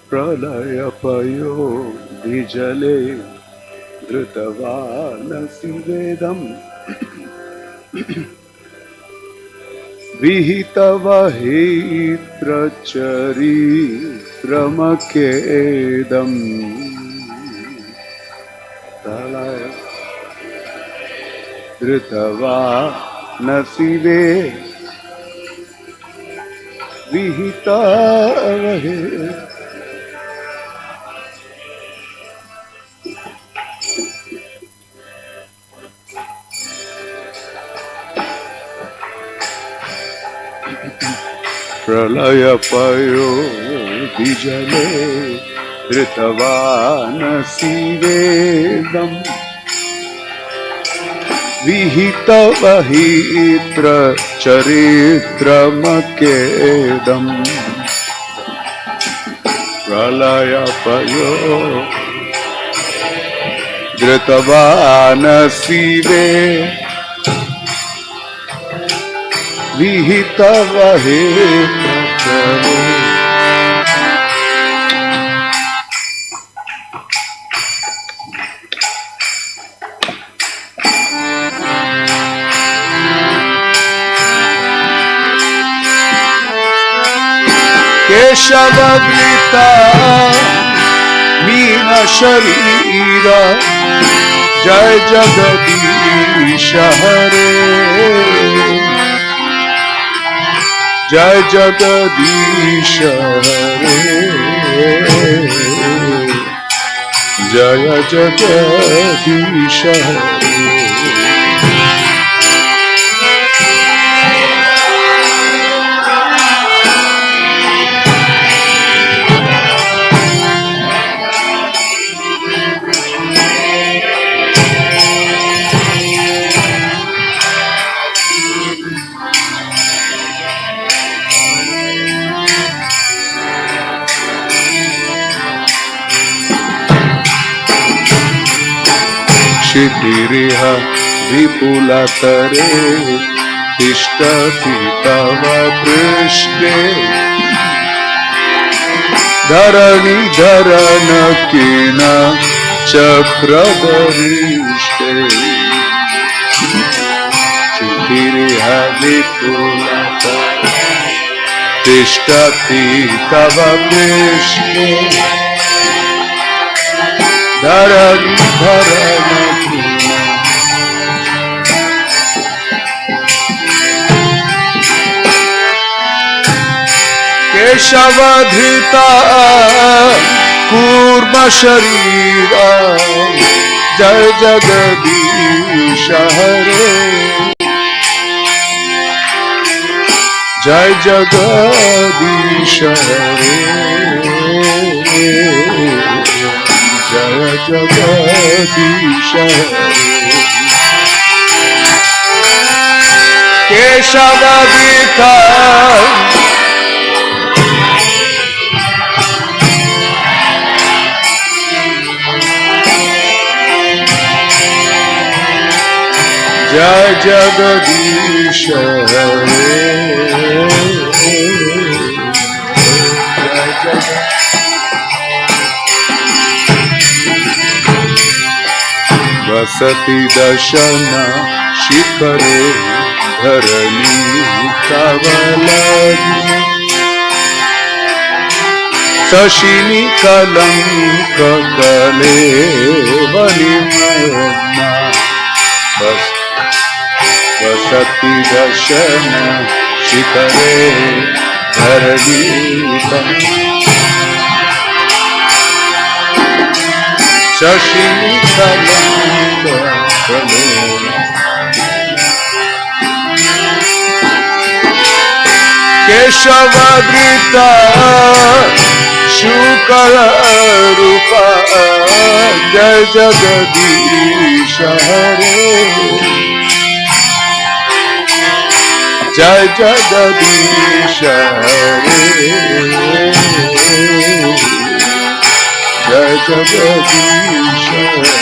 प्रलयपयो विजले धृतवानसि वेदम् विहितवहित्रचरित्रमखेदम् प्रलय धृतवानसि विहितवहि प्रलयपयो विजले धृतवानसि वेदम् विहितवहित्रचरित्रमखेदम् प्रलयपयो धृतवानसि विहितवहित्रचरित्रमखेदम् केशववृता मीन शरीर जय जगदीश हरे जय जगदीश हरे जय जगदीश हरे क्षितिरिह विपुलतरे तिष्ठति तव पृष्ठे धरणिधरन किन चक्रधरिष्ठे क्षितिरिह विपुलतरे तिष्ठति तव पृष्ठे धरणिधरन केशवधृता कूर्म शरीर जय जगदीश हरे जय जगदीश हरे जय जगदीश हरे केशवधृता जय जगदीश हरे वसति दशन शिखरे धरणी कवलगी शशिनी कलंक कलेवलिमग्ना वसति दशन शिखरे धरणी शशिनी कलंक केशवधृता शुक्ल रूप जय जगदीश हरे जय जगदीश हरे जय जगदीश हरे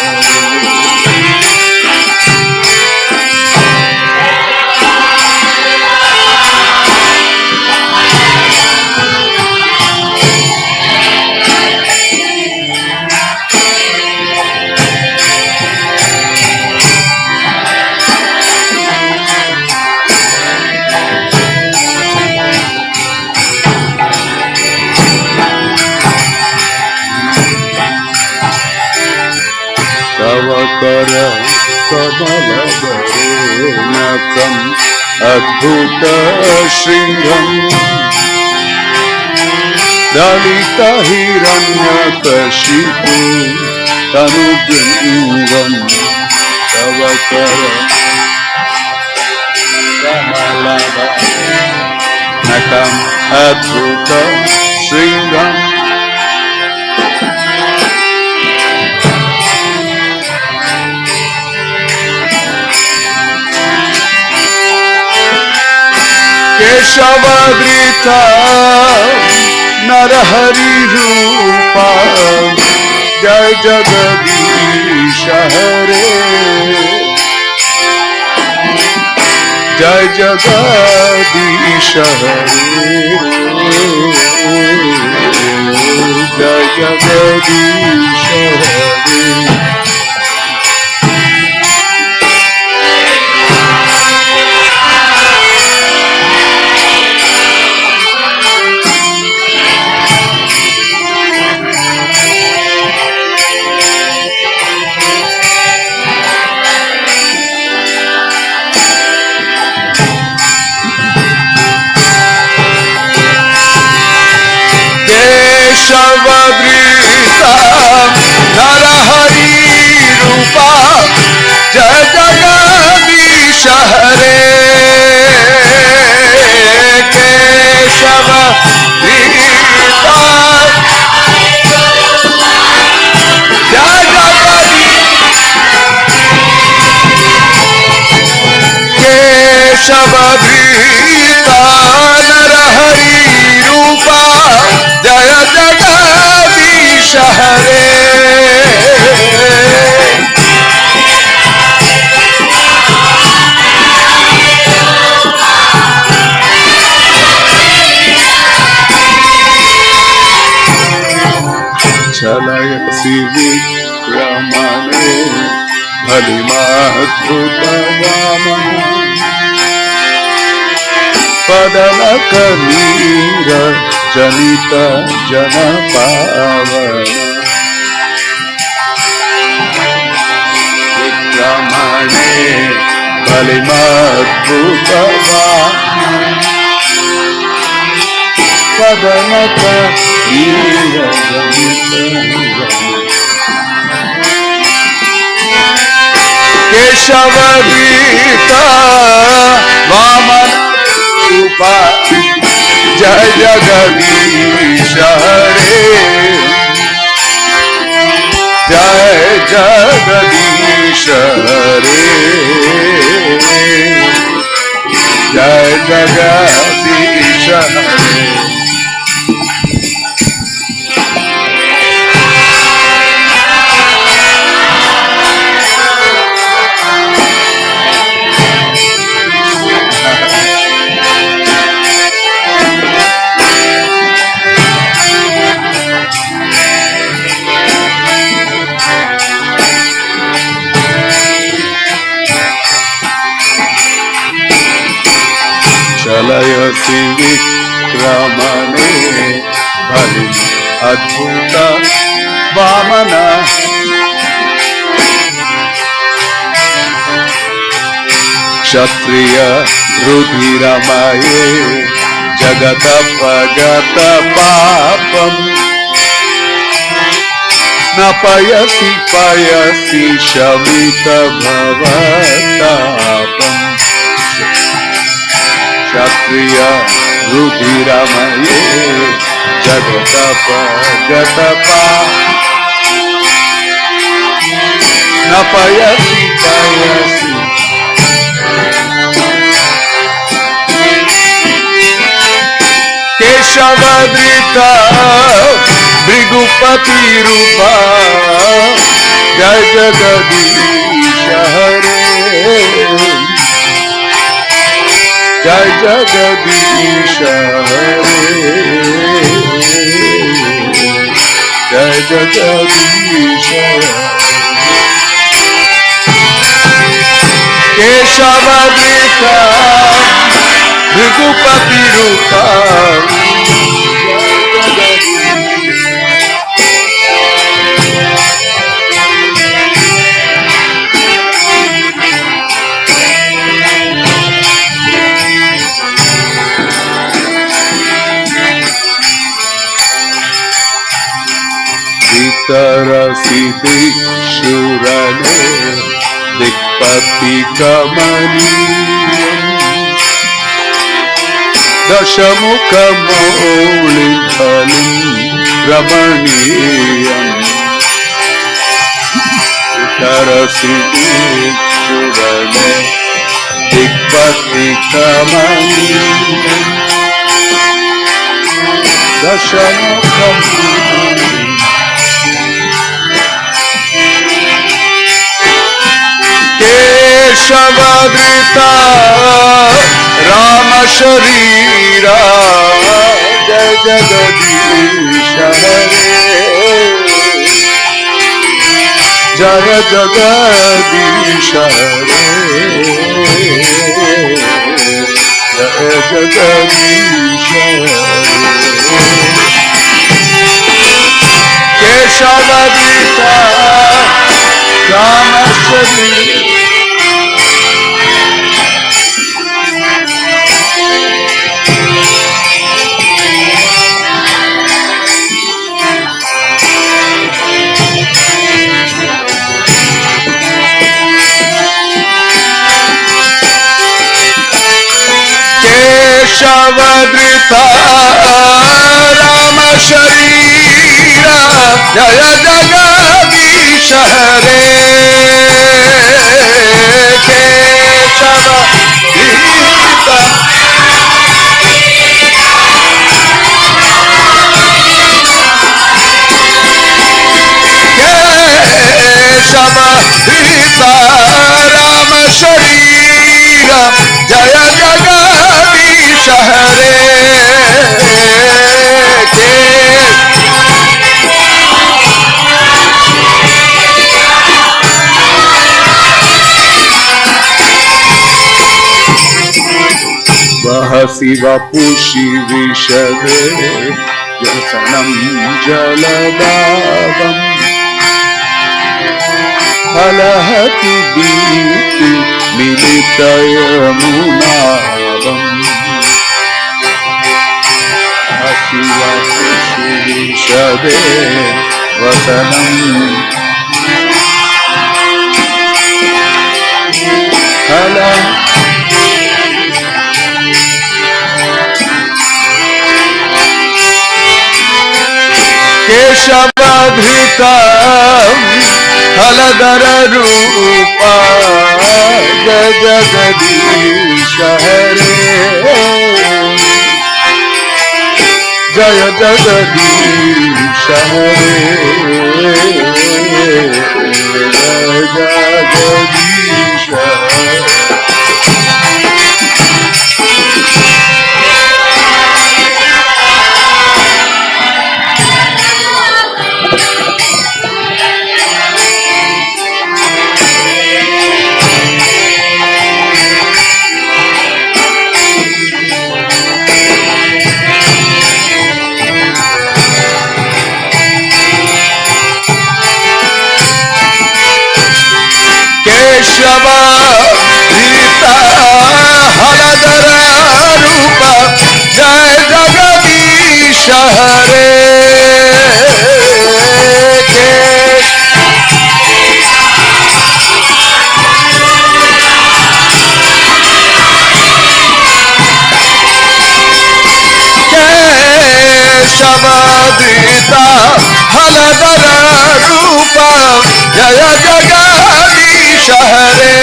Kara Kamalagare Nakam Adbhuta Shringham Dalita Hiranya Kashipu Tanu Bringam Tavakara Kamalagare Nakam Adbhuta Shringham Keshavadrita Narahari Rupa Jai Jagadisha Hare Jai Jagadisha Hare Jai Jagadisha Hare Keshavadrita Narahari Rupa Jai Jagadisha Hare Keshavadrita Jai Keshavadrita Narahari Rupa Jaya Jagadisha Hare Chalayasi Vikramane Bhalimadbhuta Vamana Padala Kamira Janita Jana Pavana Vikramane Bhalimadbhuta Vamana Padala Kamira Janita Keshavadrita Vamana Rupa Jai Jagadisha Hare Jai Jagadisha Hare Jai Jagadisha Hare Chalayasi Vikramane Bhali Adbhuta Vamana Kshatriya Rudhiramaye Jagata Pagata Papam Napayasi Payasi Shamita Bhavatapam Kshatriya Rudhiramaye Jagata Pagata Papam Napayasi Payasi Keshavadrita Brigupati Rupa Jai Jagadisha Hare Jai Jagadisha Hare Jai Jagadisha Hare Keshavadrita Brigupati Rupa Vitarasiti Shurane Dikpati Kamaniyam Dashamukha Maulidhalim Ramaniyam Vitarasiti Shurane Dikpati Kamaniyam Dashamukha Keshavadrita Rama Sharira Jai Jagadisha Hare Jaya Jagadisha Hare Jaya Jagadisha Hare Keshavadrita Rama Sharira Keshavadrita Rama Sharira Jaya Jagadisha Hare Keshavadrita Keshavadrita Rama Sharira Jaya Jagadisha Hare Vahasi Vapushi Vishade Jasanam Jaladavam Halahati Biti Militayamunavam Vahasi Vapushi Vishade Vasanam Halahati Keshavadhrita Haladara Rupa Jagadisha Hare Jaya Jagadisha Hare Jaya Jagadisha Hare Keshavadrita Haladara Rupa Jai Jagadisha Hare Keshavadrita Haladara Rupa Jaya Jagadisha Hare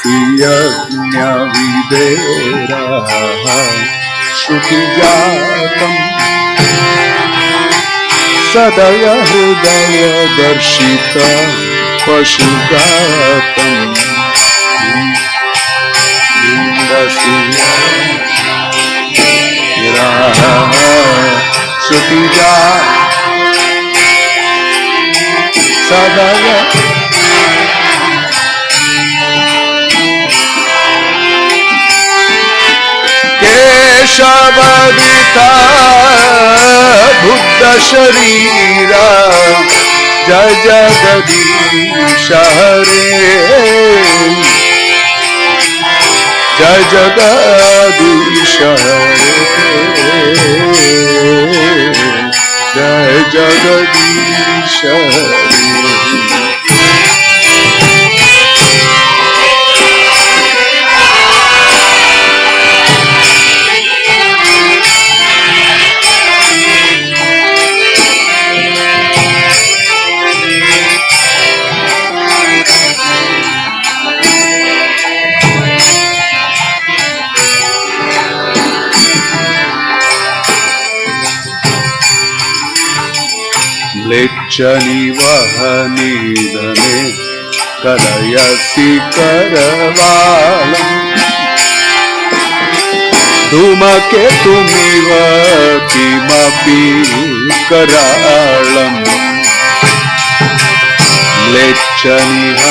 Indasiyajna Videra Shrutijatam Sadaya Hridaya Darshita Pashugatam Indasiyajna Shrutijatam Sadaya Keshavadrita Buddha Sharira जय जगदीश हरे, जय जगदीश हरे, जय जगदीश हरे। म्लेच्छनिवहनिधने कलयसि करवालम्, धूमकेतुमिव किमपि कराळम्। म्लेच्छनिह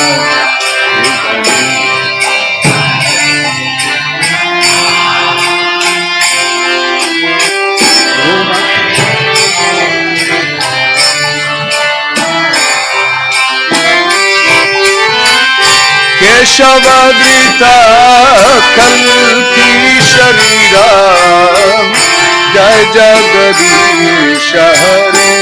केशवधृता कल्की शरीरा, जय जगदीश हरे,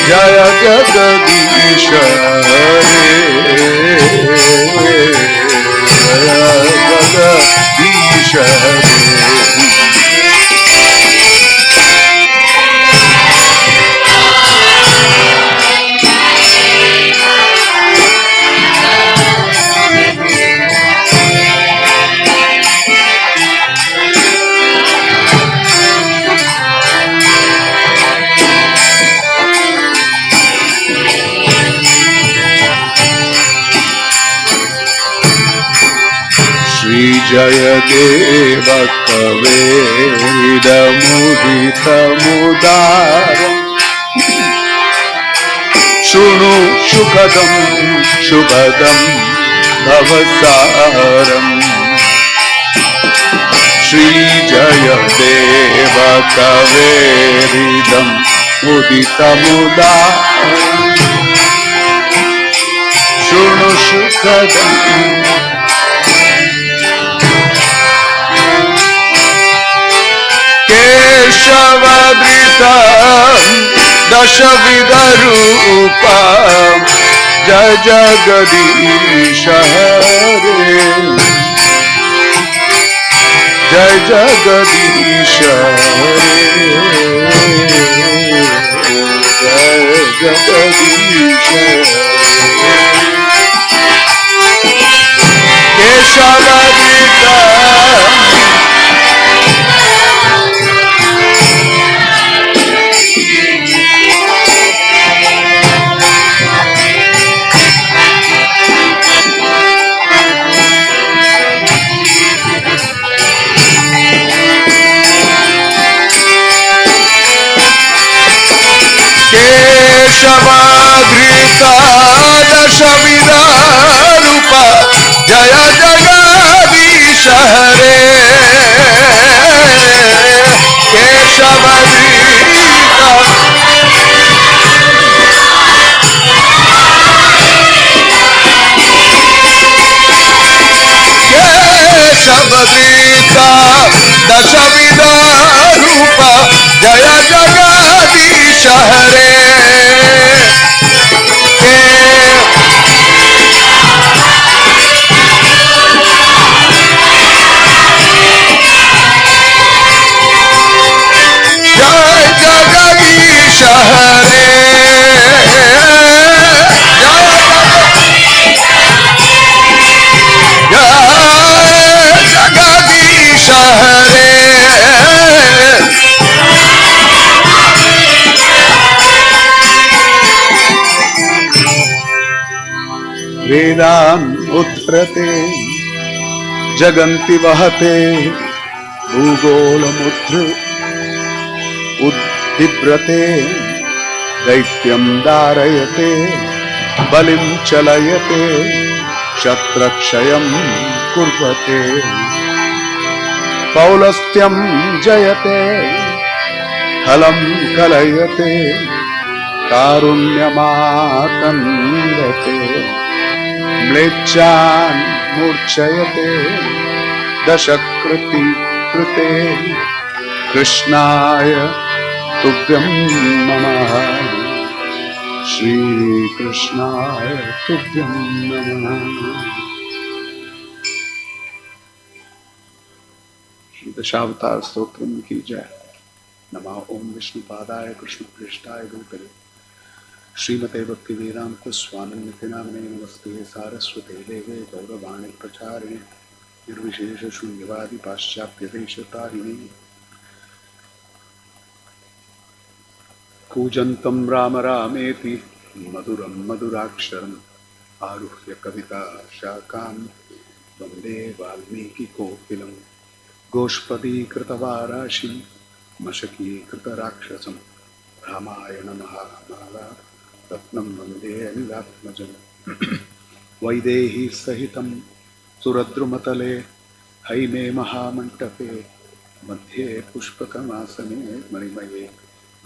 जय जगदीश हरे, जय जगदीश हरे। जय देव कवेदमुदितमुदारम्, शृणु सुखदं शुभदं भवसारम्। श्री जय देव कवेदम् उदितमुदारम्, शृणु सुखदम् केशवधृतं दशविधरूपं, जय जगदीश हरे, जय जगदीश हरे, जय जगदीश हरे। केशवधृतं केशवधृता दशविधरूप, जय जगदीश हरे, केशवधृता केशवधृता दशविधरूप, जय जगदीश हरे, वेदान् उत्प्रते जगन्ति वहते, भूगोलमुद्र उद्दिव्रते, दैत्यं धारयते, बलिं चलयते, शत्रक्षयं कुर्वते, पौलस्त्यं जयते, हलं कलयते, कारुण्यमातन्वते म्लेच्छान् मूर्छयते दशकृति कृते कृष्णाय तुभ्यं नमः श्री कृष्णाय तुभ्यं नमः। श्री दशावतार स्तोत्रम की जय। नमः ओम विष्णुपादाय कृष्णप्रेष्ठाय भूतले श्रीमते भक्ति वेदांत स्वामी नामिने नमस्ते सारस्वते देवे गौरवाणी प्रचारिणे निर्विशेष शून्यवादी पाश्चात्य देशतारिणे कूजन्तं राम रामेति मधुरं मधुराक्षरम् आरुह्य कविता शाखां वन्दे वाल्मीकिकोकिलं गोष्पदीकृतवाराशिं मशकीकृतराक्षसं रामायण महाभागा रत्नं वन्दे अनिलात्मजम् वैदेही सहितं सुरद्रुमतले हैमे महामण्टपे मध्ये पुष्पकमासने मणिमये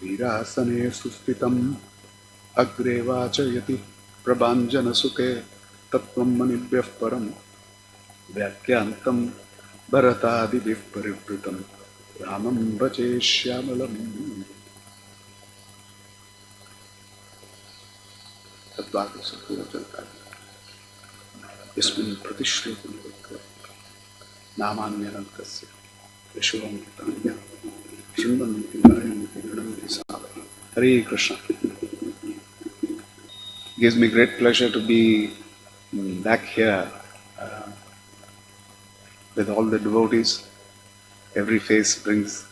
वीरासने सुस्थितम् अग्रे वाचयति प्रभाञ्जनसुते तत्त्वं मुनिभ्यः परं व्याख्यान्तं भरतादिभिः परिवृतं रामं भजे श्यामलम्। तद्वाक्य से पूरा चलता है। इसमें प्रतिश्लोकं नामान्यनन्तस्य विश्वं तन्यं चिन्वन्ति नरयन्ति गृह्णन्ति सावयः। Hare Krishna. It gives me great pleasure to be back here with all the devotees. Every face brings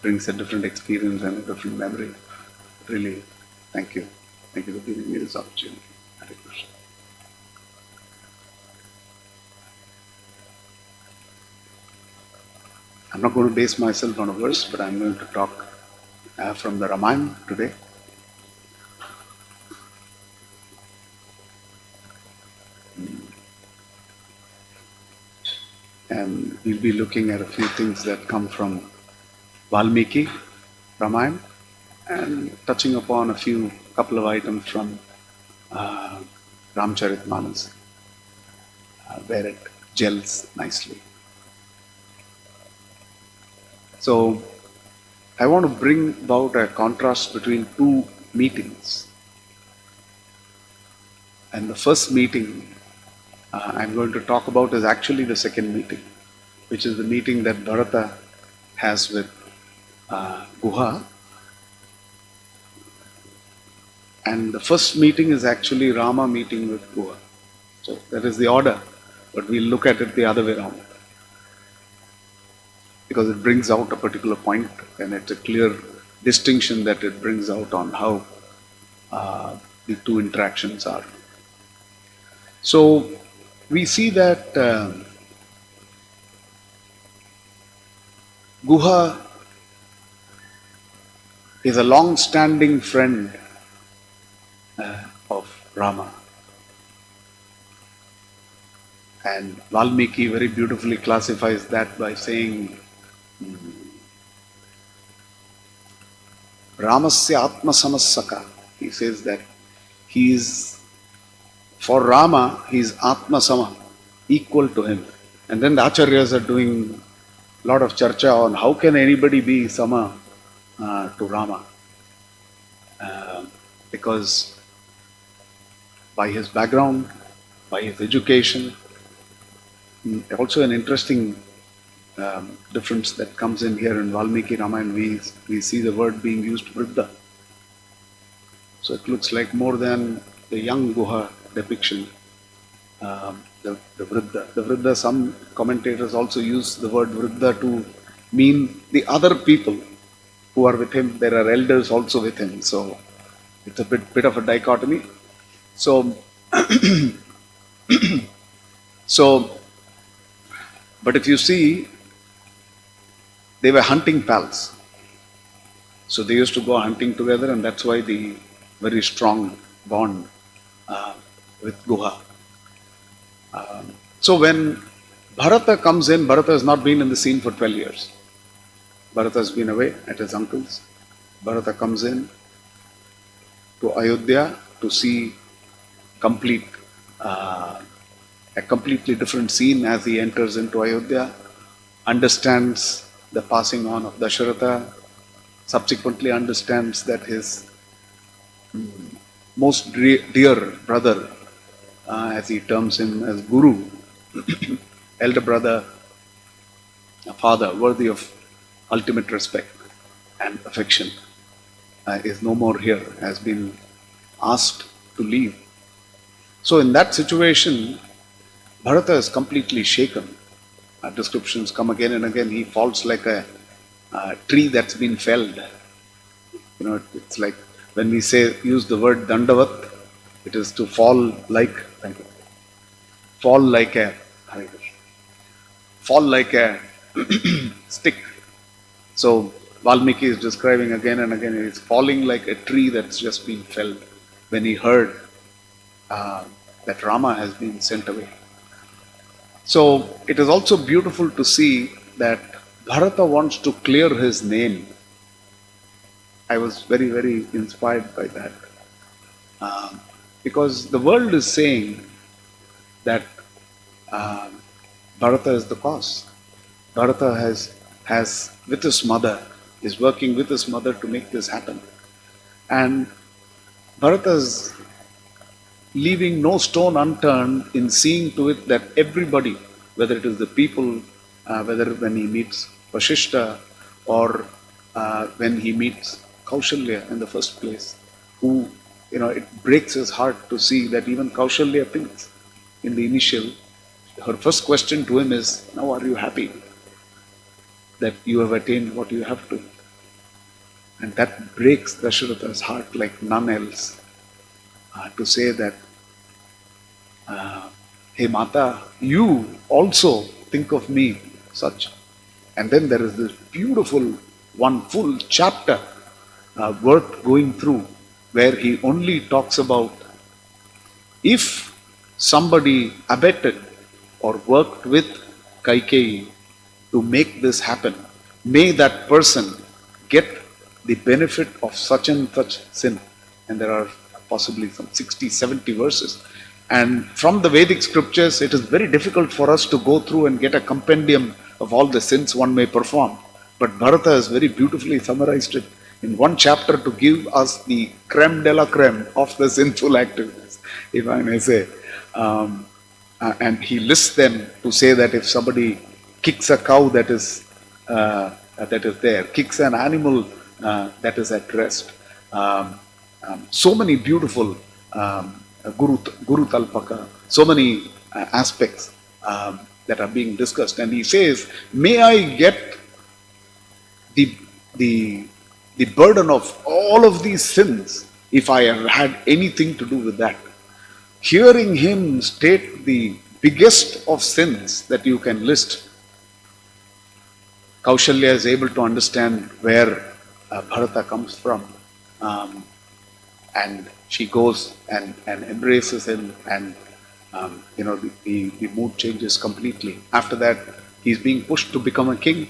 a different experience and a different memory. Really, thank you. Thank you for giving me this opportunity. Hare Krishna. I'm not going to base myself on a verse, but I'm going to talk from the Ramayana today. And we'll be looking at a few things that come from Valmiki Ramayana and touching upon a couple of items from Ramcharitmanas, where it gels nicely. So, I want to bring about a contrast between two meetings. And the first meeting I'm going to talk about is actually the second meeting, which is the meeting that Bharata has with Guha. And the first meeting is actually Rama meeting with Guha. So that is the order, but we'll look at it the other way around, because it brings out a particular point and it's a clear distinction that it brings out on how the two interactions are. So we see that Guha is a long-standing friend of Rama. And Valmiki very beautifully classifies that by saying Ramasya Atma Samassaka. He says that for Rama, he is Atma Sama, equal to him. And then the Acharyas are doing a lot of charcha on how can anybody be Sama to Rama. Because by his background, by his education, also an interesting difference that comes in here in Valmiki Ramayana, we see the word being used Vriddha. So it looks like more than the young Guha depiction, the Vriddha. The Vriddha, some commentators also use the word Vriddha to mean the other people who are with him. There are elders also with him. So it's a bit of a dichotomy. So, but if you see, they were hunting pals. So they used to go hunting together, and that's why the very strong bond with Guha. So when Bharata comes in, Bharata has not been in the scene for 12 years. Bharata has been away at his uncle's. Bharata comes in to Ayodhya to see complete uh, a completely different scene as he enters into Ayodhya, understands the passing on of Dasharatha, subsequently understands that his most dear brother, as he terms him as Guru, elder brother, a father worthy of ultimate respect and affection, is no more here, has been asked to leave. So, in that situation, Bharata is completely shaken. Descriptions come again and again. He falls like a tree that's been felled. You know, it's like when we say use the word dandavat, it is to fall like, thank you, fall like a fall like a stick. So Valmiki is describing again and again. He's falling like a tree that's just been felled when he heard that Rama has been sent away. So it is also beautiful to see that Bharata wants to clear his name. I was very, very inspired by that. Because the world is saying that Bharata is the cause. Bharata has with his mother, is working with his mother to make this happen. And Bharata is leaving no stone unturned in seeing to it that everybody, whether it is the people, whether when he meets Vashishta or when he meets Kaushalya in the first place, who, it breaks his heart to see that even Kaushalya thinks in the initial, her first question to him is, now are you happy that you have attained what you have to? And that breaks Dasharatha's heart like none else. To say that, hey Mata, you also think of me such. And then there is this beautiful one full chapter worth going through where he only talks about if somebody abetted or worked with Kaikeyi to make this happen, may that person get the benefit of such and such sin. And there are possibly some 60, 70 verses. And from the Vedic scriptures, it is very difficult for us to go through and get a compendium of all the sins one may perform. But Bharata has very beautifully summarized it in one chapter to give us the creme de la creme of the sinful activities, if I may say. And he lists them to say that if somebody kicks a cow that is there, kicks an animal that is at rest, so many beautiful Guru Talpaka, so many aspects that are being discussed. And he says, may I get the burden of all of these sins if I have had anything to do with that. Hearing him state the biggest of sins that you can list, Kaushalya is able to understand where Bharata comes from. And she goes and embraces him, and the mood changes completely. After that, he's being pushed to become a king,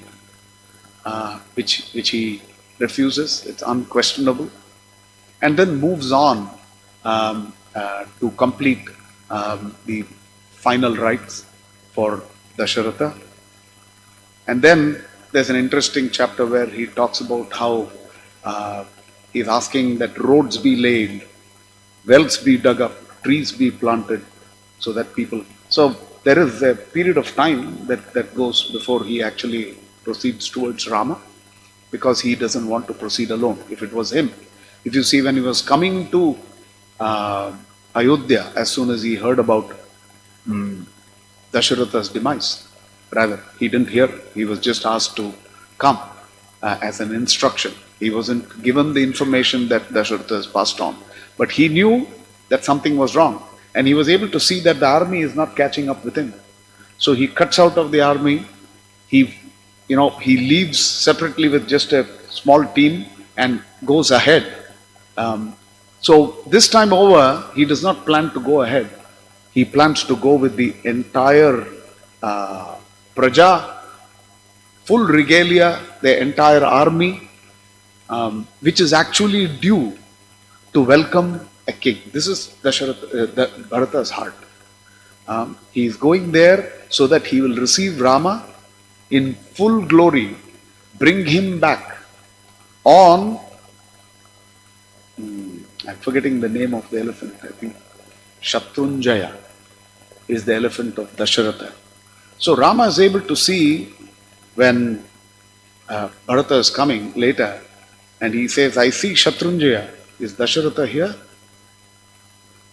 which he refuses. It's unquestionable, and then moves on to complete the final rites for Dasharatha. And then there's an interesting chapter where he talks about how he's asking that roads be laid, wells be dug up, trees be planted, so that people. So there is a period of time that goes before he actually proceeds towards Rama, because he doesn't want to proceed alone. If it was him, if you see, when he was coming to Ayodhya, as soon as he heard about Dasharatha's demise, rather, he didn't hear, he was just asked to come as an instruction. He wasn't given the information that Dasharatha has passed on. But he knew that something was wrong. And he was able to see that the army is not catching up with him. So he cuts out of the army. He leaves separately with just a small team and goes ahead. So this time over, he does not plan to go ahead. He plans to go with the entire Praja, full regalia, the entire army, which is actually due to welcome a king. This is Bharata's heart. He is going there so that he will receive Rama in full glory, bring him back on, I'm forgetting the name of the elephant, I think Shatrunjaya is the elephant of Dasharatha. So Rama is able to see when Bharata is coming later, and he says, I see Shatrunjaya. Is Dasharatha here?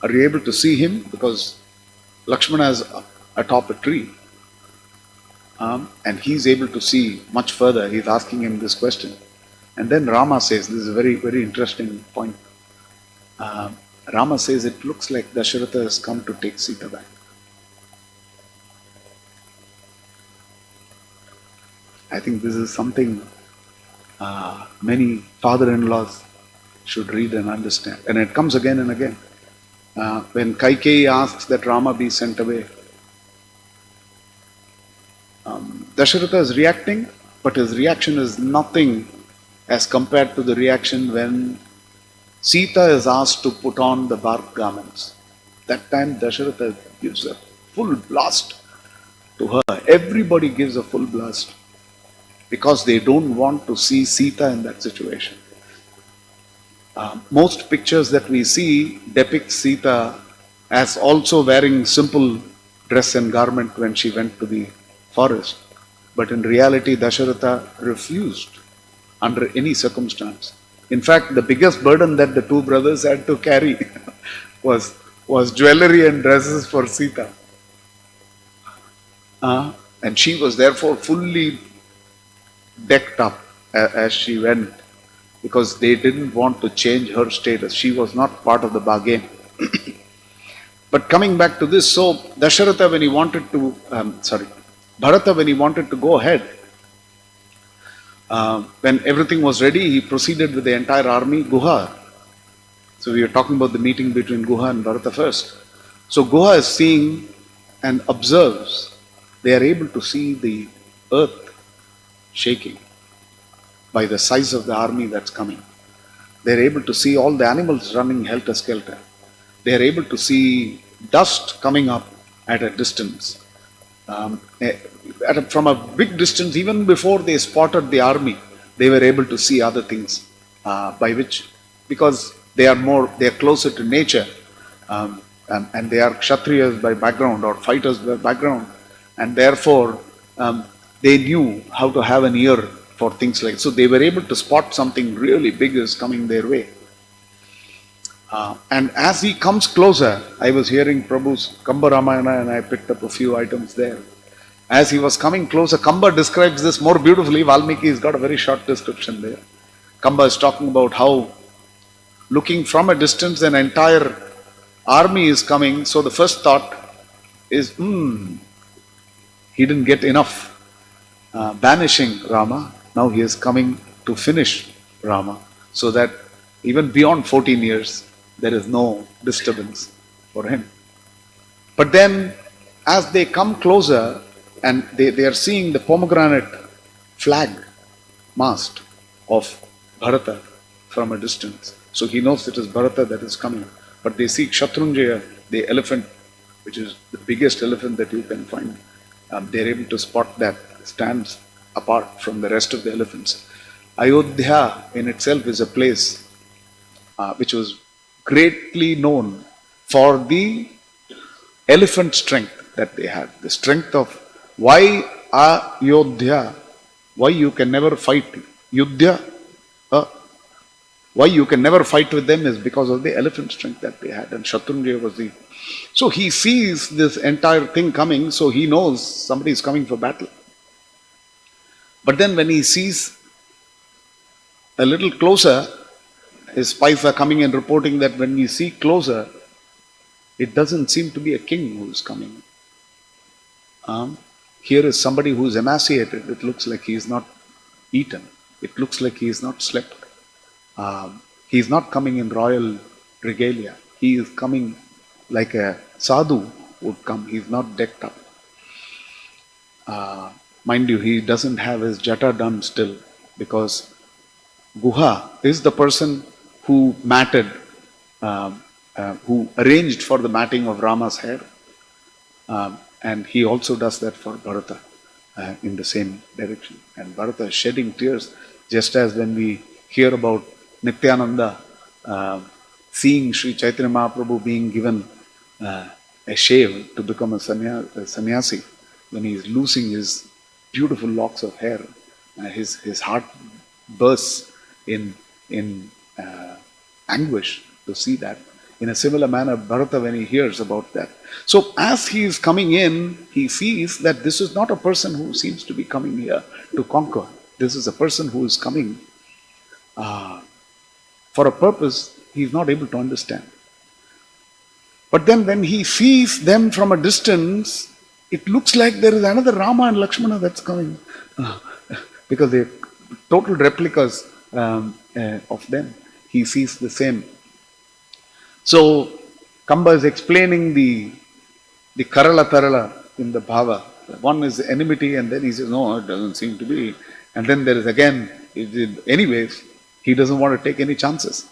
Are you able to see him? Because Lakshmana is atop a tree. And he's able to see much further. He's asking him this question. And then Rama says, this is a very, very interesting point. Rama says, it looks like Dasharatha has come to take Sita back. I think this is something many father-in-laws should read and understand. And it comes again and again. When Kaikeyi asks that Rama be sent away, Dasharatha is reacting, but his reaction is nothing as compared to the reaction when Sita is asked to put on the bark garments. That time Dasharatha gives a full blast to her. Everybody gives a full blast because they don't want to see Sita in that situation. Most pictures that we see depict Sita as also wearing simple dress and garment when she went to the forest. But in reality, Dasharatha refused under any circumstance. In fact, the biggest burden that the two brothers had to carry was jewelry and dresses for Sita. And she was therefore fully decked up as she went, because they didn't want to change her status. She was not part of the bargain. But coming back to this, so Dasharatha, when he wanted to, Bharata, when he wanted to go ahead, when everything was ready, he proceeded with the entire army, Guha. So we are talking about the meeting between Guha and Bharata first. So Guha is seeing and observes. They are able to see the earth shaking by the size of the army that's coming. They are able to see all the animals running helter-skelter. They are able to see dust coming up at a distance. From a big distance, even before they spotted the army, they were able to see other things by which, because they are closer to nature, and they are Kshatriyas by background or fighters by background, and therefore they knew how to have an ear for things like, so they were able to spot something really big is coming their way. And as he comes closer, I was hearing Prabhu's Kamba Ramayana and I picked up a few items there. As he was coming closer, Kamba describes this more beautifully. Valmiki has got a very short description there. Kamba is talking about how, looking from a distance, an entire army is coming. So the first thought is, he didn't get enough banishing Rama. Now he is coming to finish Rama, so that even beyond 14 years, there is no disturbance for him. But then, as they come closer, and they are seeing the pomegranate flag mast of Bharata from a distance. So he knows it is Bharata that is coming. But they see Shatrunjaya, the elephant, which is the biggest elephant that you can find. They are able to spot that, stands apart from the rest of the elephants. Ayodhya in itself is a place which was greatly known for the elephant strength that they had. The strength of why Ayodhya, why you can never fight Yudhya, why you can never fight with them is because of the elephant strength that they had. And Shatrunjaya was the... So he sees this entire thing coming, so he knows somebody is coming for battle. But then when he sees a little closer, his spies are coming and reporting that when you see closer, it doesn't seem to be a king who is coming. Here is somebody who is emaciated. It looks like he is not eaten. It looks like he is not slept. He is not coming in royal regalia. He is coming like a sadhu would come. He is not decked up. Mind you, he doesn't have his jata done still, because Guha is the person who matted who arranged for the matting of Rama's hair. And he also does that for Bharata in the same direction. And Bharata is shedding tears, just as when we hear about Nityananda seeing Sri Chaitanya Mahaprabhu being given a shave to become a sannyasi, when he is losing his beautiful locks of hair, his heart bursts in anguish to see that. In a similar manner, Bharata, when he hears about that. So as he is coming in, he sees that this is not a person who seems to be coming here to conquer. This is a person who is coming for a purpose he is not able to understand. But then when he sees them from a distance, it looks like there is another Rama and Lakshmana that's coming. Because they're total replicas of them. He sees the same. So Kamba is explaining the Karala Tarala in the Bhava. One is enmity, and then he says, no, it doesn't seem to be. And then there is again, anyways, he doesn't want to take any chances.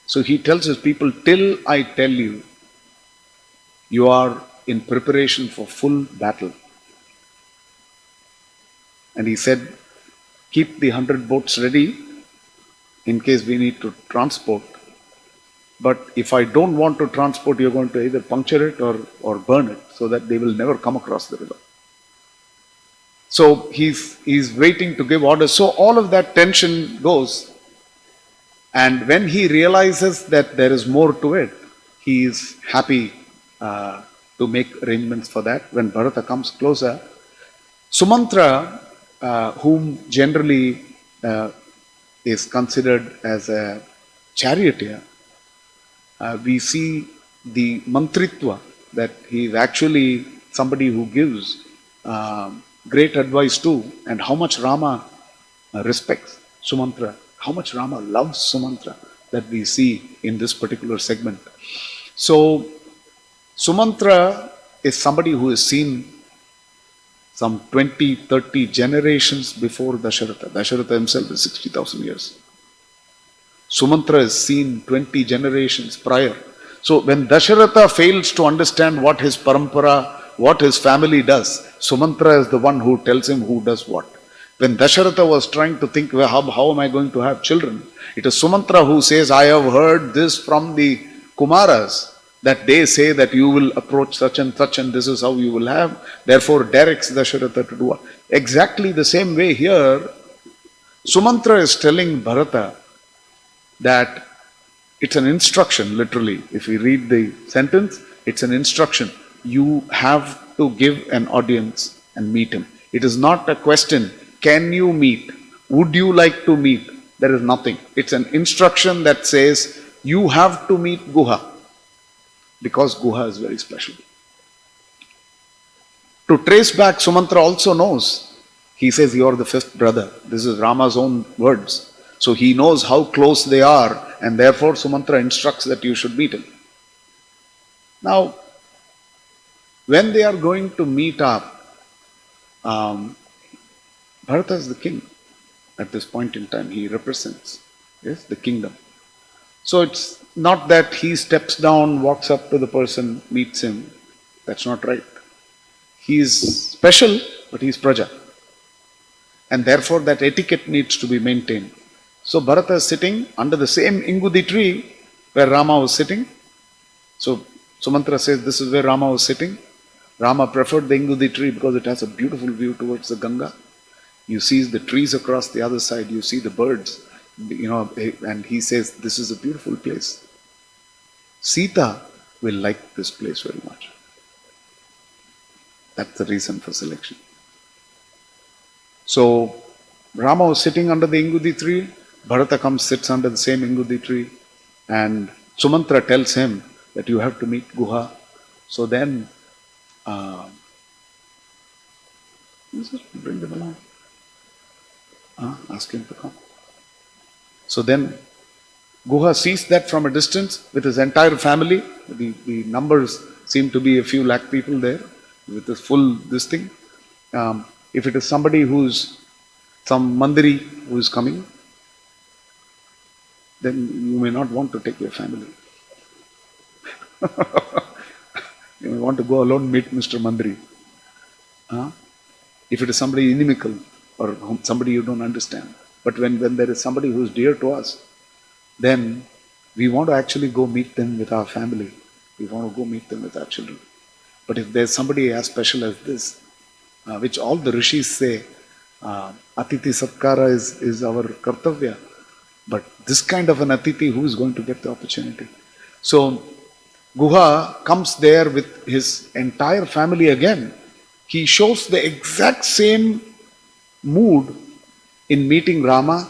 So he tells his people, till I tell you, you are in preparation for full battle. And he said, keep the 100 boats ready in case we need to transport. But if I don't want to transport, you're going to either puncture it or burn it, so that they will never come across the river. So he's waiting to give orders. So all of that tension goes. And when he realizes that there is more to it, he is happy to make arrangements for that. When Bharata comes closer, Sumantra, whom generally is considered as a charioteer, we see the mantritva, that he is actually somebody who gives great advice to, and how much Rama respects Sumantra, how much Rama loves Sumantra, that we see in this particular segment. So Sumantra is somebody who is seen some 20, 30 generations before Dasharatha. Dasharatha himself is 60,000 years. Sumantra is seen 20 generations prior. So when Dasharatha fails to understand what his parampara, what his family does, Sumantra is the one who tells him who does what. When Dasharatha was trying to think, well, how am I going to have children? It is Sumantra who says, I have heard this from the Kumaras, that they say that you will approach such and this is how you will have. Therefore directs Dasharatha to do what? Exactly the same way here, Sumantra is telling Bharata that it's an instruction, literally. If we read the sentence, it's an instruction. You have to give an audience and meet him. It is not a question, can you meet? Would you like to meet? There is nothing. It's an instruction that says, you have to meet Guha, because Guha is very special. To trace back, Sumantra also knows. He says, you are the fifth brother. This is Rama's own words. So he knows how close they are, and therefore Sumantra instructs that you should meet him. Now, when they are going to meet up, Bharata is the king at this point in time. He represents, yes, the kingdom. So it's not that he steps down, walks up to the person, meets him. That's not right. He is special, but he is Praja. And therefore that etiquette needs to be maintained. So Bharata is sitting under the same Ingudi tree where Rama was sitting. So Sumantra says this is where Rama was sitting. Rama preferred the Ingudi tree because it has a beautiful view towards the Ganga. You see the trees across the other side, you see the birds, and he says this is a beautiful place. Sita will like this place very much. That's the reason for selection. So Rama was sitting under the Ingudi tree. Bharata comes, sits under the same Ingudi tree, and Sumantra tells him that you have to meet Guha. So then, bring them along. Ask him to come. So then, Guha sees that from a distance with his entire family. The numbers seem to be a few lakh people there with this full this thing. If it is somebody who's some mandiri who is coming, then you may not want to take your family. You want to go alone, meet Mr. Mandri. Huh? If it is somebody inimical or somebody you don't understand. But when there is somebody who is dear to us, then we want to actually go meet them with our family. We want to go meet them with our children. But if there's somebody as special as this, which all the rishis say, Atiti Satkara is our kartavya. But this kind of an Atiti, who is going to get the opportunity? So Guha comes there with his entire family again. He shows the exact same mood in meeting Rama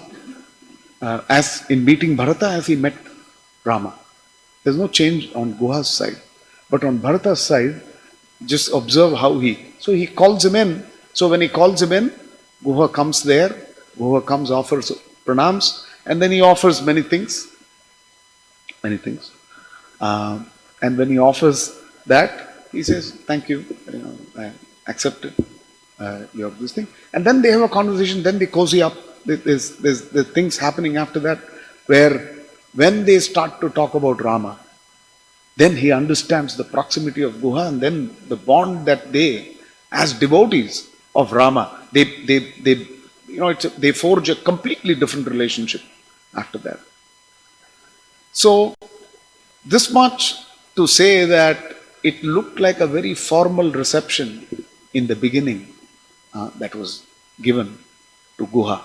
as in meeting Bharata as he met Rama. There's no change on Guha's side. But on Bharata's side, just observe how so he calls him in. So when he calls him in, Guha comes there. Guha comes, offers pranams, and then he offers many things. Many things. And when he offers that, he says, thank you, I accepted your this thing. And then they have a conversation, then they cozy up. There's things happening after that, where when they start to talk about Rama, then he understands the proximity of Guha, and then the bond that they, as devotees of Rama, they forge a completely different relationship after that. So, this much to say that it looked like a very formal reception in the beginning that was given to Guha.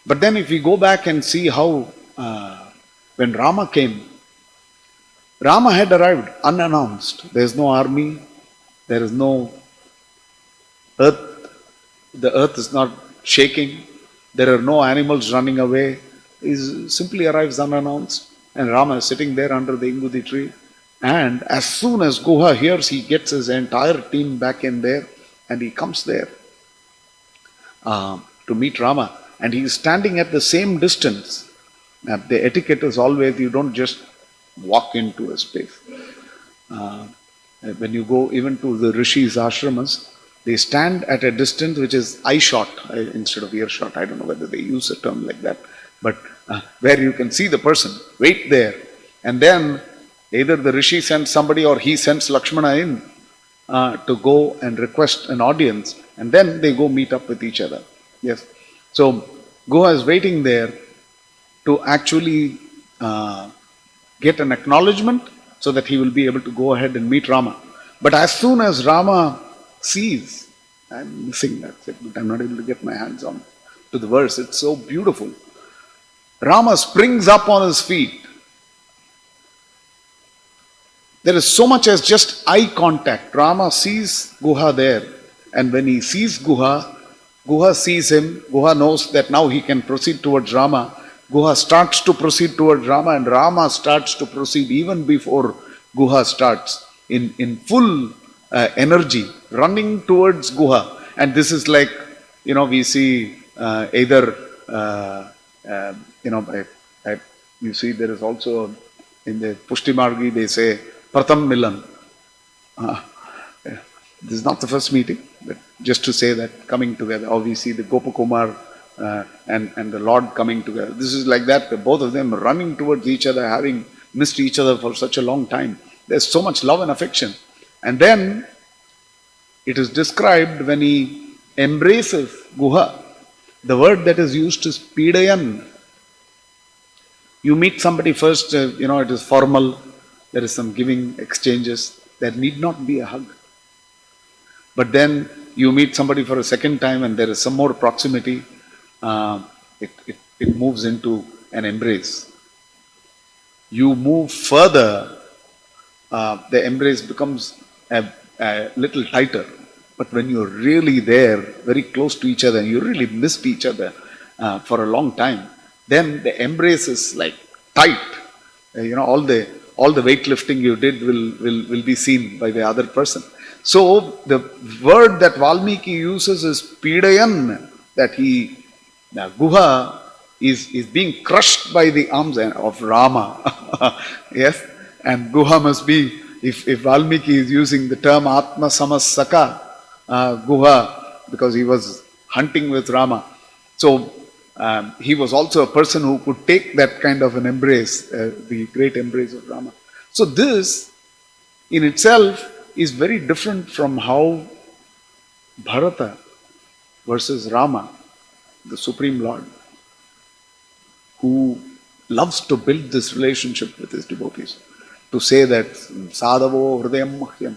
But then if we go back and see how when Rama came, Rama had arrived unannounced. There is no army, there is no earth, the earth is not shaking, there are no animals running away. He simply arrives unannounced, and Rama is sitting there under the Ingudi tree. And as soon as Guha hears, he gets his entire team back in there, and he comes there to meet Rama. And he is standing at the same distance. The etiquette is always, you don't just walk into a space. When you go even to the rishis' ashramas, they stand at a distance which is eye shot instead of ear shot. I don't know whether they use a term like that. But where you can see the person, wait there. And then either the rishi sends somebody or he sends Lakshmana in to go and request an audience. And then they go meet up with each other. Yes. So Guha is waiting there to actually get an acknowledgement so that he will be able to go ahead and meet Rama. But as soon as Rama sees, I'm missing that, but I'm not able to get my hands on to the verse. It's so beautiful. Rama springs up on his feet. There is so much as just eye contact. Rama sees Guha there, and when he sees Guha, Guha sees him. Guha knows that now he can proceed towards Rama. Guha starts to proceed towards Rama, and Rama starts to proceed even before Guha starts in full energy, running towards Guha. And this is like, we see either, you see there is also in the Pushti Margi, they say, Pratham Milan. This is not the first meeting, but just to say that coming together, or we see the Gopakumar and the Lord coming together. This is like that, both of them running towards each other, having missed each other for such a long time. There's so much love and affection. And then it is described when he embraces Guha. The word that is used is Pidayan. You meet somebody first, it is formal, there is some giving exchanges. There need not be a hug. But then you meet somebody for a second time and there is some more proximity. It moves into an embrace. You move further, the embrace becomes a little tighter. But when you're really there, very close to each other, and you really missed each other for a long time, then the embrace is like tight. All the weightlifting you did will be seen by the other person. So the word that Valmiki uses is Pidayan, that Guha is being crushed by the arms of Rama. Yes, and Guha must be, if Valmiki is using the term Atma Samassaka, Guha, because he was hunting with Rama. So he was also a person who could take that kind of an embrace, the great embrace of Rama. So this in itself is very different from how Bharata versus Rama, the Supreme Lord, who loves to build this relationship with his devotees. To say that Sadhavo Hridayam Mahyam,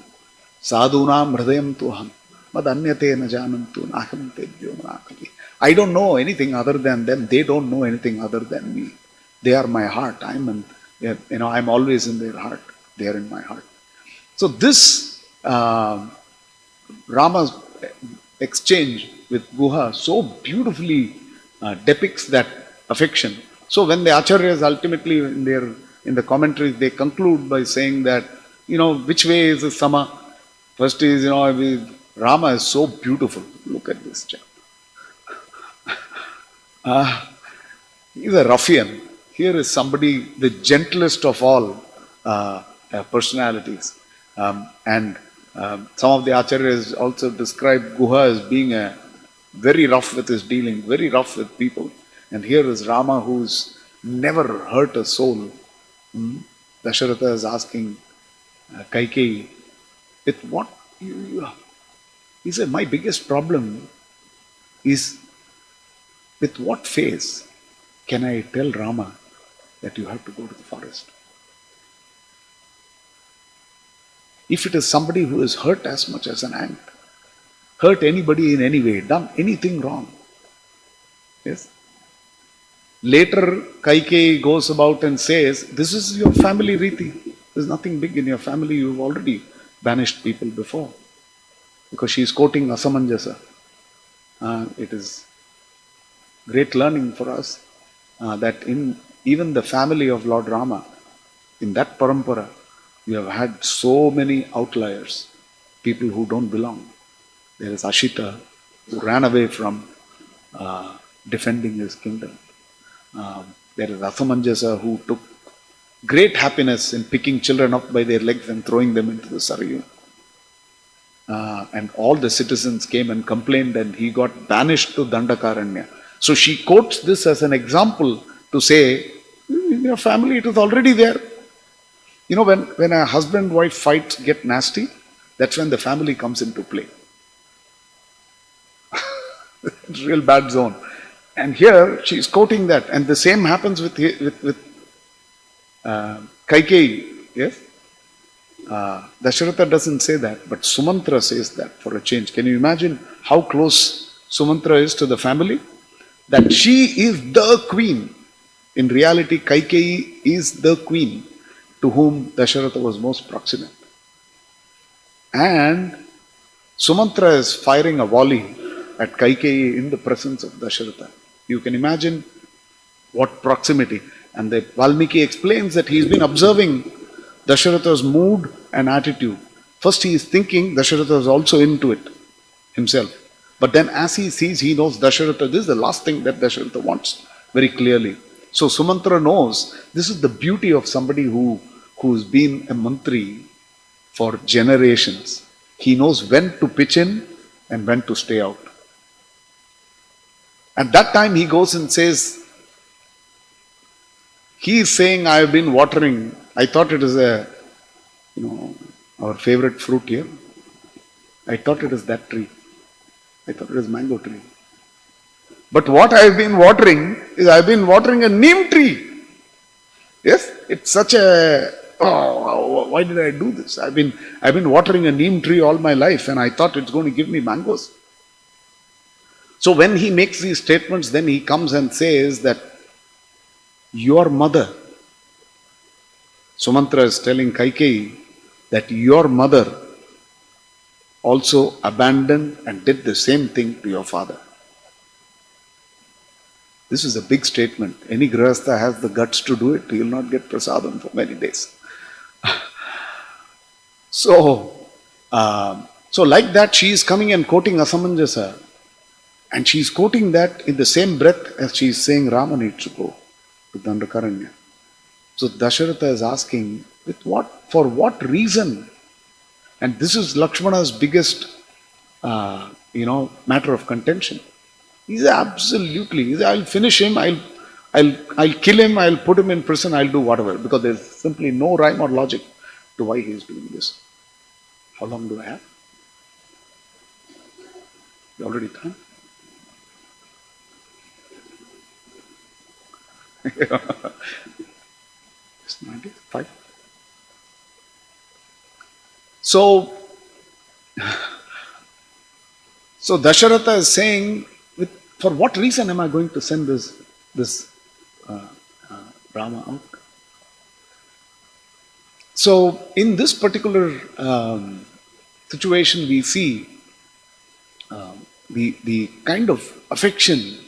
Sadhunam Hridayam Tuham, Mad Anyate na janantu naham tebhyo manakali. I don't know anything other than them. They don't know anything other than me. They are my heart. I'm always in their heart. They are in my heart. So this Rama's exchange with Guha so beautifully depicts that affection. So when the acharyas ultimately in the commentaries they conclude by saying that which way is the sama? First is Rama is so beautiful. Look at this chap. He's a ruffian. Here is somebody, the gentlest of all personalities. And some of the acharyas also describe Guha as being very rough with his dealing, very rough with people. And here is Rama who's never hurt a soul. Dasharatha is asking Kaikeyi, with what he said, my biggest problem is with what face can I tell Rama that you have to go to the forest? If it is somebody who is hurt as much as an ant, hurt anybody in any way, done anything wrong. Yes. Later, Kaikeyi goes about and says, this is your family riti. There's nothing big in your family. You've already banished people before. Because she is quoting Asamanjasa. It is great learning for us that in even the family of Lord Rama, in that parampara, you have had so many outliers, people who don't belong. There is Ashita, who ran away from defending his kingdom. There is Asamanjasa, who took great happiness in picking children up by their legs and throwing them into the Sarayu. And all the citizens came and complained and he got banished to Dandakaranya. So she quotes this as an example to say, in your family it is already there. When a husband-wife fights get nasty, that's when the family comes into play. It's a real bad zone. And here she is quoting that. And the same happens with Kaikeyi. Yes? Dasharatha doesn't say that, but Sumantra says that for a change. Can you imagine how close Sumantra is to the family? That she is the queen. In reality, Kaikeyi is the queen to whom Dasharatha was most proximate. And Sumantra is firing a volley at Kaikeyi in the presence of Dasharatha. You can imagine what proximity. And the Valmiki explains that he's been observing Dasharatha's mood and attitude. First he is thinking Dasharatha is also into it himself. But then as he sees, he knows Dasharatha, this is the last thing that Dasharatha wants very clearly. So Sumantra knows this is the beauty of somebody who's been a mantri for generations. He knows when to pitch in and when to stay out. At that time he goes and says, he is saying, I have been watering. I thought it is our favorite fruit here. I thought it is that tree. I thought it is mango tree. But what I have been watering is I have been watering a neem tree. Yes, it's such a, why did I do this? I've been watering a neem tree all my life and I thought it's going to give me mangoes. So when he makes these statements, then he comes and says that your mother, Sumantra is telling Kaikeyi that your mother also abandoned and did the same thing to your father. This is a big statement. Any grihastha has the guts to do it. He will not get prasadam for many days. So like that, she is coming and quoting Asamanjasa. And she is quoting that in the same breath as she is saying Rama needs to go to Dandakaranya. So Dasharatha is asking, for what reason? And this is Lakshmana's biggest, matter of contention. He's absolutely, I'll finish him, I'll kill him, I'll put him in prison, I'll do whatever, because there's simply no rhyme or logic to why he is doing this. How long do I have? You already done? It's 95. So, so Dasharatha is saying, for what reason am I going to send this Rama out? So, in this particular situation, we see the kind of affection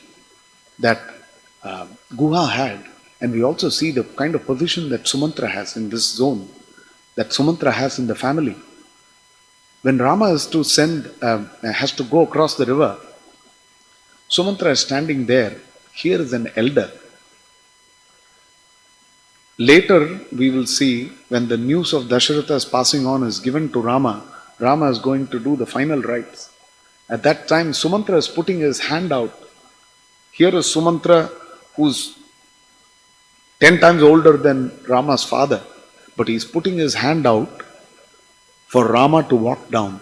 that Guha had, and we also see the kind of position that Sumantra has in this zone, that Sumantra has in the family. When Rama is to has to go across the river, Sumantra is standing there. Here is an elder. Later, we will see when the news of Dasharatha's passing on is given to Rama, Rama is going to do the final rites. At that time, Sumantra is putting his hand out. Here is Sumantra, who's 10 times older than Rama's father, but he's putting his hand out for Rama to walk down,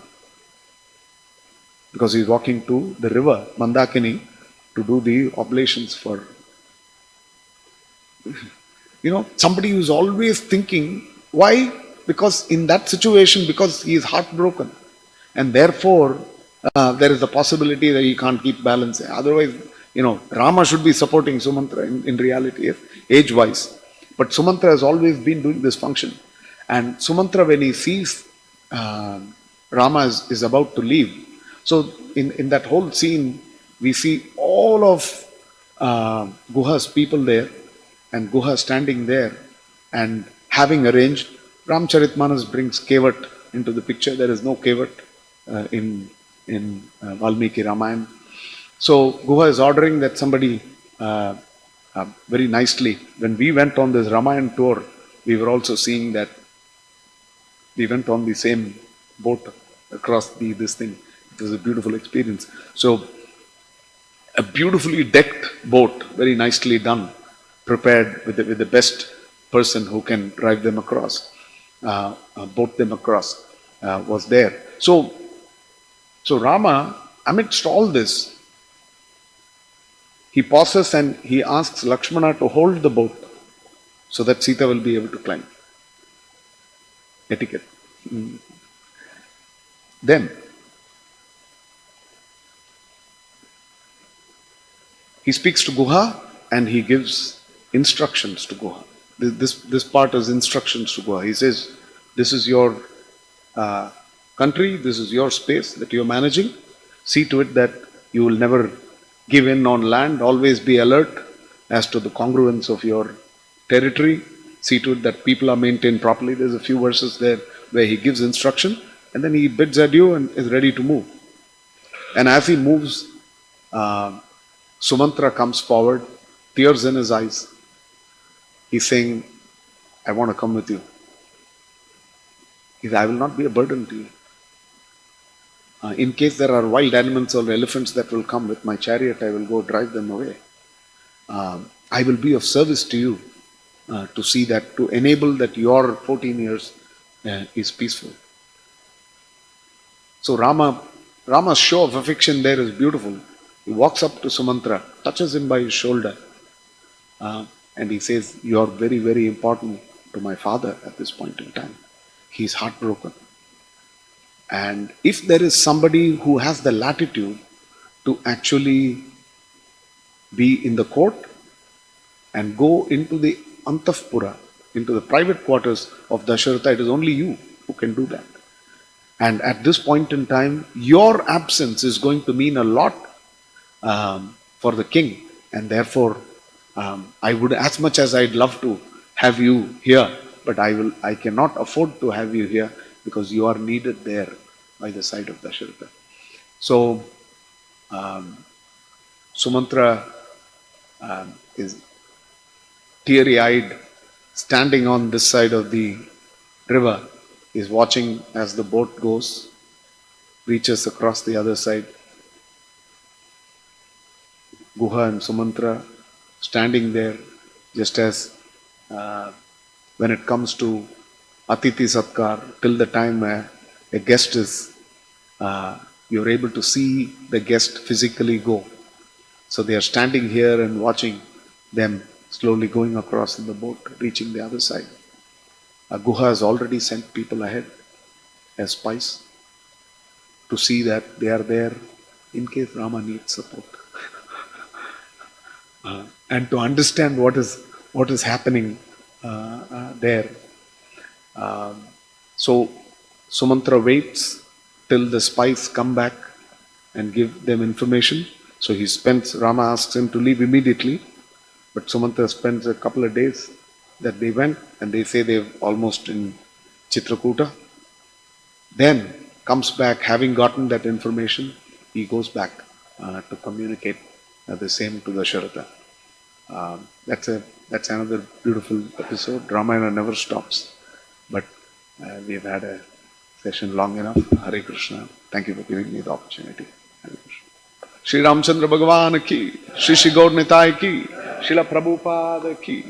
because he's walking to the river Mandakini to do the oblations for. Somebody who's always thinking, why? Because in that situation, because he is heartbroken, and therefore there is a possibility that he can't keep balance. Otherwise, Rama should be supporting Sumantra in reality, age-wise. But Sumantra has always been doing this function. And Sumantra, when he sees Rama is about to leave, so in that whole scene, we see all of Guha's people there, and Guha standing there and having arranged. Ramcharitmanas brings Kevat into the picture. There is no Kevat in Valmiki Ramayana. So Guha is ordering that somebody very nicely. When we went on this Ramayana tour, we were also seeing that we went on the same boat across this thing. It was a beautiful experience. So a beautifully decked boat, very nicely done, prepared with the best person who can drive them across, boat them across, was there. So Rama, amidst all this, he pauses and he asks Lakshmana to hold the boat so that Sita will be able to climb. Etiquette. Then he speaks to Guha and he gives instructions to Guha. This part is instructions to Guha. He says, this is your country, this is your space that you're managing. See to it that you will never give in on land. Always be alert as to the congruence of your territory. See to it that people are maintained properly. There's a few verses there where he gives instruction and then he bids adieu and is ready to move. And as he moves, Sumantra comes forward, tears in his eyes. He's saying, I want to come with you. He says, I will not be a burden to you. In case there are wild animals or elephants that will come with my chariot, I will go drive them away. I will be of service to you to see that, to enable that your 14 years is peaceful. So Rama's show of affection there is beautiful. He walks up to Sumantra, touches him by his shoulder, and he says, you are very, very important to my father at this point in time. He's heartbroken. And if there is somebody who has the latitude to actually be in the court and go into the Antapura, into the private quarters of Dasharatha, it is only you who can do that. And at this point in time, your absence is going to mean a lot for the king. And therefore, I would, as much as I'd love to have you here, but I cannot afford to have you here because you are needed there by the side of Dasharatha. So, Sumantra is teary-eyed, standing on this side of the river, is watching as the boat goes, reaches across the other side. Guha and Sumantra standing there, just as when it comes to Atiti Satkar, till the time a guest is, you're able to see the guest physically go. So they are standing here and watching them slowly going across in the boat, reaching the other side. Guha has already sent people ahead as spies to see that they are there in case Rama needs support. And to understand what is happening there. So Sumantra waits till the spies come back and give them information. So Rama asks him to leave immediately, but Sumantra spends a couple of days that they went, and they say they're almost in Chitrakuta. Then comes back, having gotten that information, he goes back to communicate the same to Dasharatha. That's another beautiful episode. Ramayana never stops. But we've had a session long enough. Hare Krishna. Thank you for giving me the opportunity. Hare Krishna. Shri Ramchandra Bhagavan ki, Shri Gaur Nitai ki, Srila Prabhupada ki.